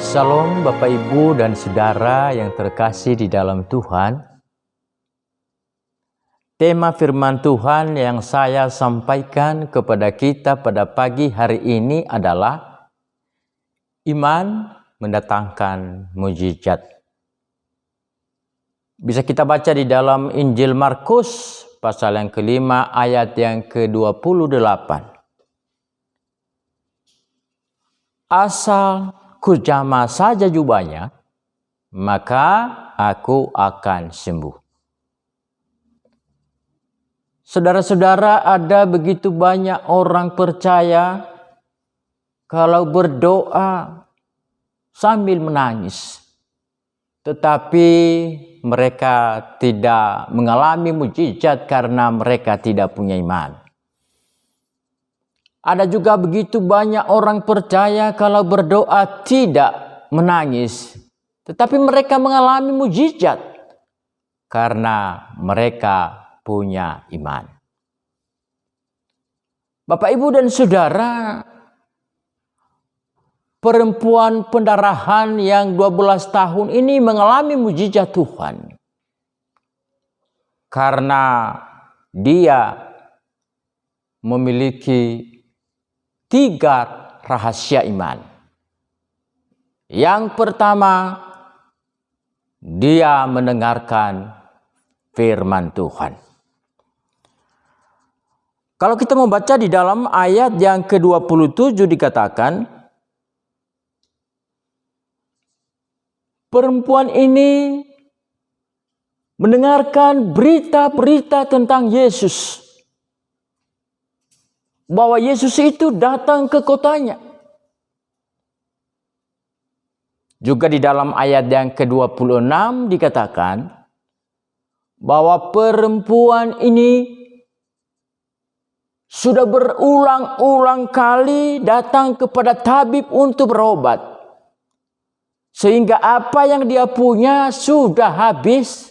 Shalom Bapak Ibu dan Saudara yang terkasih di dalam Tuhan. Tema firman Tuhan yang saya sampaikan kepada kita pada pagi hari ini adalah iman mendatangkan mujizat. Bisa kita baca di dalam Injil Markus pasal yang kelima ayat yang ke-28. Asal kujama saja jubahnya, maka aku akan sembuh. Saudara-saudara, ada begitu banyak orang percaya kalau berdoa sambil menangis, tetapi mereka tidak mengalami mujizat karena mereka tidak punya iman. Ada juga begitu banyak orang percaya kalau berdoa tidak menangis, tetapi mereka mengalami mujizat karena mereka punya iman. Bapak, Ibu, dan Saudara, perempuan pendarahan yang 12 tahun ini mengalami mujizat Tuhan karena dia memiliki 3 rahasia iman. Yang pertama, dia mendengarkan firman Tuhan. Kalau kita membaca di dalam ayat yang ke-27 dikatakan, perempuan ini mendengarkan berita-berita tentang Yesus. Bahwa Yesus itu datang ke kotanya. Juga di dalam ayat yang ke-26 dikatakan bahwa perempuan ini sudah berulang-ulang kali datang kepada tabib untuk berobat. Sehingga apa yang dia punya sudah habis.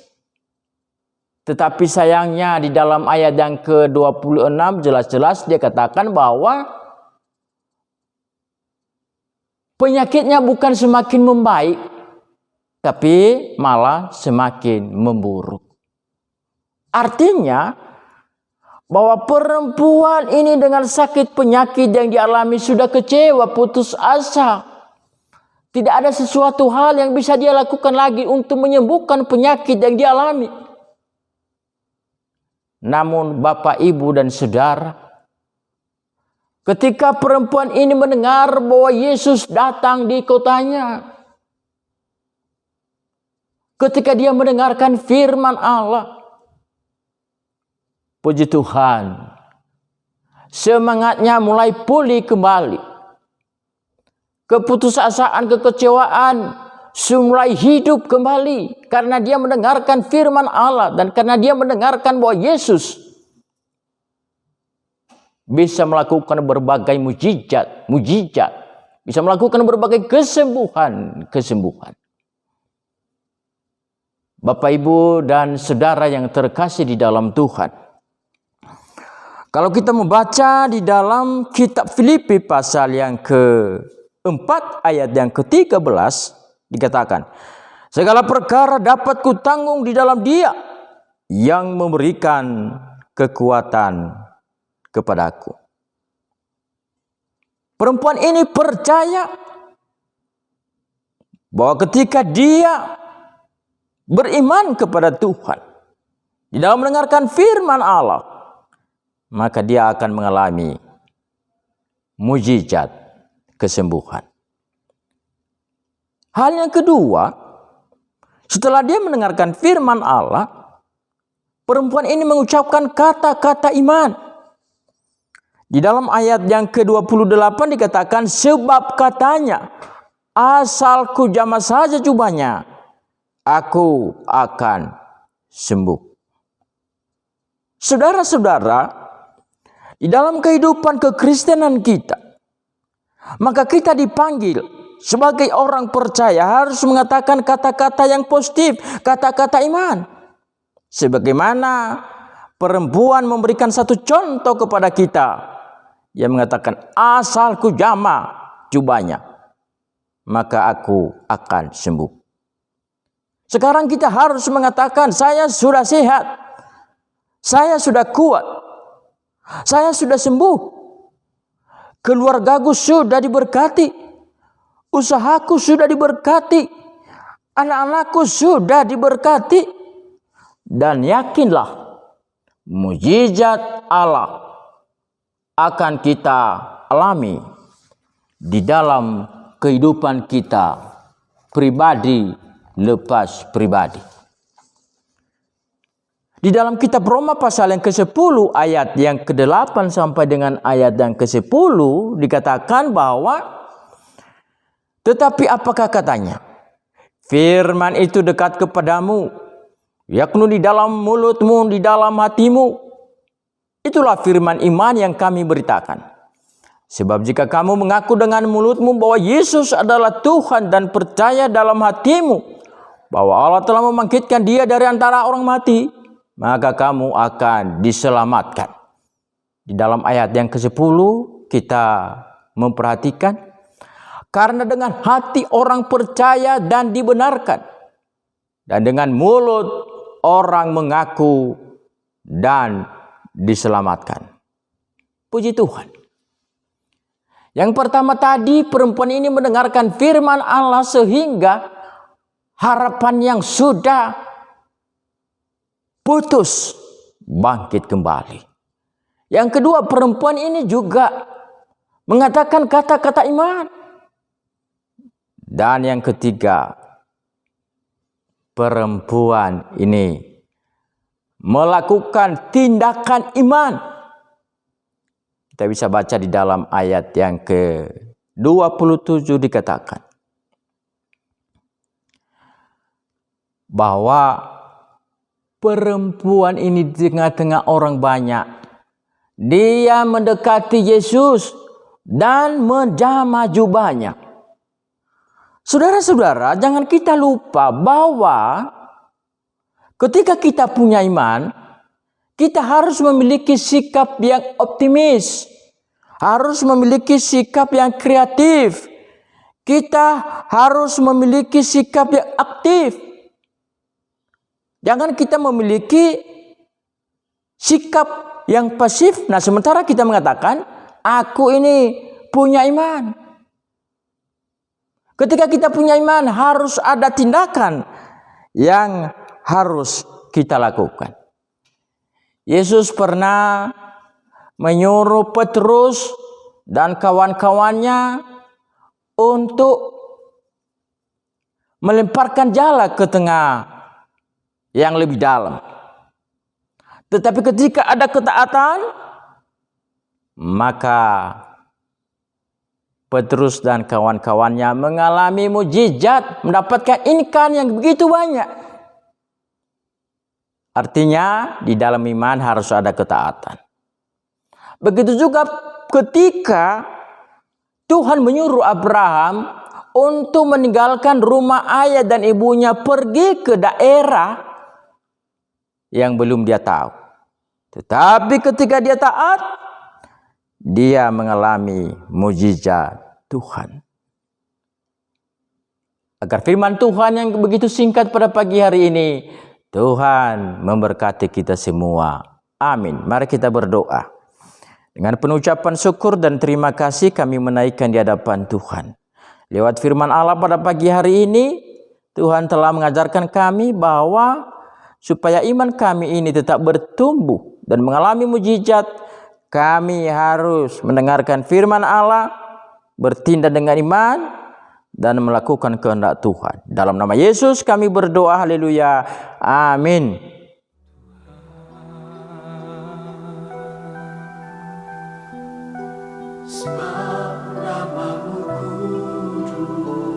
Tetapi sayangnya di dalam ayat yang ke-26 jelas-jelas dia katakan bahwa penyakitnya bukan semakin membaik, tapi malah semakin memburuk. Artinya bahwa perempuan ini dengan sakit penyakit yang dialami sudah kecewa, putus asa. Tidak ada sesuatu hal yang bisa dia lakukan lagi untuk menyembuhkan penyakit yang dialami. Namun Bapak, Ibu, dan Saudara, ketika perempuan ini mendengar bahwa Yesus datang di kotanya, ketika dia mendengarkan firman Allah, puji Tuhan, semangatnya mulai pulih kembali. Keputusasaan, kekecewaan mulai hidup kembali karena dia mendengarkan firman Allah dan karena dia mendengarkan bahwa Yesus bisa melakukan berbagai mujizat, bisa melakukan berbagai kesembuhan. Bapak, Ibu, dan Saudara yang terkasih di dalam Tuhan, kalau kita membaca di dalam kitab Filipi pasal yang ke-4 ayat yang ke-13 dikatakan, segala perkara dapat kutanggung di dalam Dia yang memberikan kekuatan kepadaku. Perempuan ini percaya bahwa ketika dia beriman kepada Tuhan, di dalam mendengarkan firman Allah, maka dia akan mengalami mujizat kesembuhan. Hal yang kedua, setelah dia mendengarkan firman Allah, perempuan ini mengucapkan kata-kata iman. Di dalam ayat yang ke-28 dikatakan, sebab katanya, asal kujama saja jubahnya, aku akan sembuh. Saudara-saudara, di dalam kehidupan kekristenan kita, maka kita dipanggil sebagai orang percaya harus mengatakan kata-kata yang positif, kata-kata iman. Sebagaimana perempuan memberikan satu contoh kepada kita, yang mengatakan asal kujama jubahnya, maka aku akan sembuh. Sekarang kita harus mengatakan, saya sudah sehat, saya sudah kuat, saya sudah sembuh, keluargaku sudah diberkati, usahaku sudah diberkati, anak-anakku sudah diberkati, dan yakinlah mujizat Allah akan kita alami di dalam kehidupan kita pribadi lepas pribadi. Di dalam kitab Roma pasal yang ke-10 ayat yang ke-8 sampai dengan ayat yang ke-10 dikatakan bahwa tetapi apakah katanya? Firman itu dekat kepadamu, yakni di dalam mulutmu, di dalam hatimu. Itulah firman iman yang kami beritakan. Sebab jika kamu mengaku dengan mulutmu bahwa Yesus adalah Tuhan dan percaya dalam hatimu bahwa Allah telah membangkitkan Dia dari antara orang mati, maka kamu akan diselamatkan. Di dalam ayat yang ke-10 kita memperhatikan, karena dengan hati orang percaya dan dibenarkan, dan dengan mulut orang mengaku dan diselamatkan. Puji Tuhan. Yang pertama tadi, perempuan ini mendengarkan firman Allah sehingga harapan yang sudah putus bangkit kembali. Yang kedua, perempuan ini juga mengatakan kata-kata iman. Dan yang ketiga, perempuan ini melakukan tindakan iman. Kita bisa baca di dalam ayat yang ke-27 dikatakan bahwa perempuan ini di tengah-tengah orang banyak, dia mendekati Yesus dan menjamah jubahnya. Saudara-saudara, jangan kita lupa bahwa ketika kita punya iman, kita harus memiliki sikap yang optimis, harus memiliki sikap yang kreatif, kita harus memiliki sikap yang aktif. Jangan kita memiliki sikap yang pasif. Nah, sementara kita mengatakan, aku ini punya iman. Ketika kita punya iman, harus ada tindakan yang harus kita lakukan. Yesus pernah menyuruh Petrus dan kawan-kawannya untuk melemparkan jala ke tengah yang lebih dalam. Tetapi ketika ada ketaatan, maka Petrus dan kawan-kawannya mengalami mujizat, mendapatkan ikan yang begitu banyak. Artinya di dalam iman harus ada ketaatan. Begitu juga ketika Tuhan menyuruh Abraham untuk meninggalkan rumah ayah dan ibunya pergi ke daerah yang belum dia tahu. Tetapi ketika dia taat, dia mengalami mujizat Tuhan. Agar firman Tuhan yang begitu singkat pada pagi hari ini, Tuhan memberkati kita semua. Amin. Mari kita berdoa. Dengan penuh ucapan syukur dan terima kasih kami menaikkan di hadapan Tuhan. Lewat firman Allah pada pagi hari ini, Tuhan telah mengajarkan kami bahwa supaya iman kami ini tetap bertumbuh dan mengalami mujizat, kami harus mendengarkan firman Allah, bertindak dengan iman, dan melakukan kehendak Tuhan. Dalam nama Yesus kami berdoa, haleluya, amin. Sebab namamu kudus.